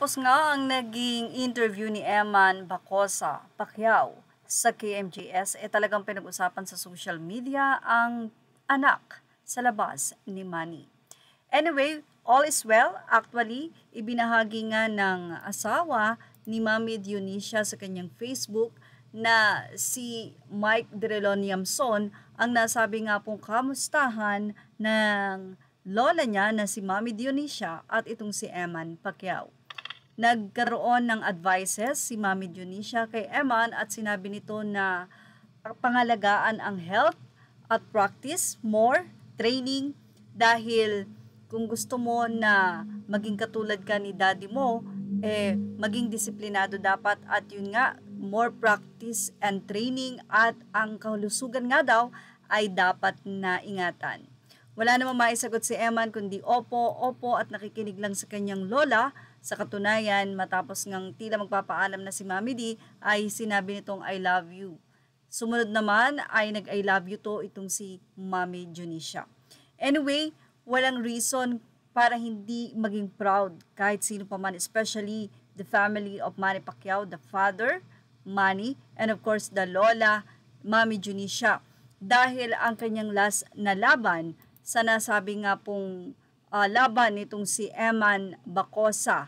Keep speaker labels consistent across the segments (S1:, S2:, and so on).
S1: Matapos nga ang naging interview ni Eman Bacosa Pacquiao sa KMJS, talagang pinag-usapan sa social media ang anak sa labas ni Manny. Anyway, all is well. Actually, ibinahagi nga ng asawa ni Mami Dionisia sa kanyang Facebook na si Mike Direlon Yamson ang nasabi nga pong kamustahan ng lola niya na si Mami Dionisia at itong si Eman Pacquiao. Nagkaroon ng advices si Mami Dionisia kay Eman at sinabi nito na pangalagaan ang health at practice more training dahil kung gusto mo na maging katulad ka ni daddy mo, maging disiplinado dapat at yun nga, more practice and training at ang kalusugan nga daw ay dapat na ingatan. Wala namang maisagot si Eman kundi opo at nakikinig lang sa kanyang lola. Sa katunayan, matapos ngang tila magpapaalam na si Mami D, ay sinabi nitong I love you. Sumunod naman ay nag-I love you to itong si Mami Dionisia. Anyway, walang reason para hindi maging proud kahit sino pa man, especially the family of Manny Pacquiao, the father, Manny, and of course the lola, Mami Dionisia. Dahil ang kanyang last na laban sa nasabi nga pong laban nitong si Eman Bacosa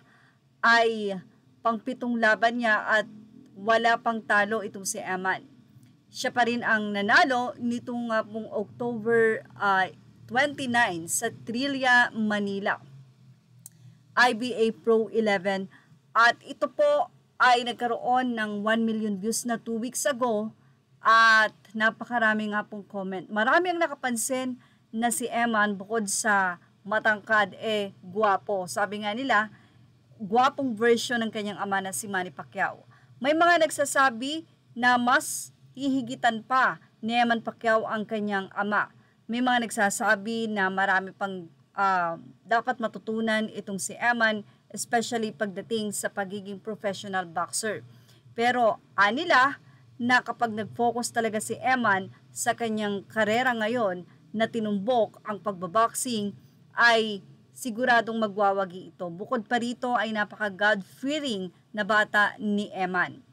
S1: ay pang-7 laban niya at wala pang talo itong si Eman. Siya pa rin ang nanalo nitong pong October 29 sa Trillia, Manila. IBA Pro 11 at ito po ay nagkaroon ng 1 million views na 2 weeks ago at napakarami nga pong comment. Marami ang nakapansin na si Eman bukod sa matangkad gwapo. Sabi nga nila, gwapong version ng kanyang ama na si Manny Pacquiao. May mga nagsasabi na mas hihigitan pa ni Eman Pacquiao ang kanyang ama. May mga nagsasabi na marami pang dapat matutunan itong si Eman, especially pagdating sa pagiging professional boxer. Pero anila na kapag nag-focus talaga si Eman sa kanyang karera ngayon na tinumbok ang pagbaboxing ay siguradong magwawagi ito. Bukod pa rito ay napaka God-fearing na bata ni Eman.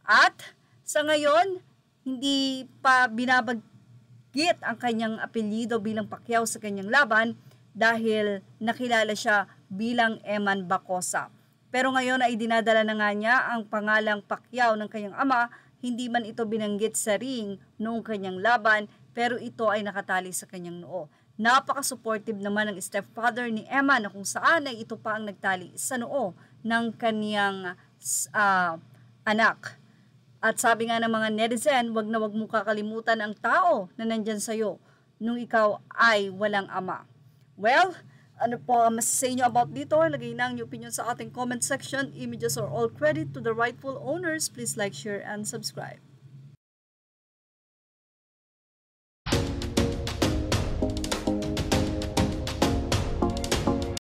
S1: At sa ngayon, hindi pa binabanggit ang kanyang apelyido bilang Pacquiao sa kanyang laban dahil nakilala siya bilang Eman Bacosa. Pero ngayon ay dinadala na nga niya ang pangalang Pacquiao ng kanyang ama, hindi man ito binanggit sa ring noong kanyang laban, pero ito ay nakatali sa kanyang noo. Napaka-supportive naman ng stepfather ni Eman na kung saan ay ito pa ang nagtali sa noo ng kanyang anak. At sabi nga ng mga netizen, wag na wag mong kakalimutan ang tao na nandyan sa'yo nung ikaw ay walang ama. Well, ano po ang masasabi nyo about dito? Lagay na ang inyong opinion sa ating comment section. Images are all credit to the rightful owners. Please like, share, and subscribe.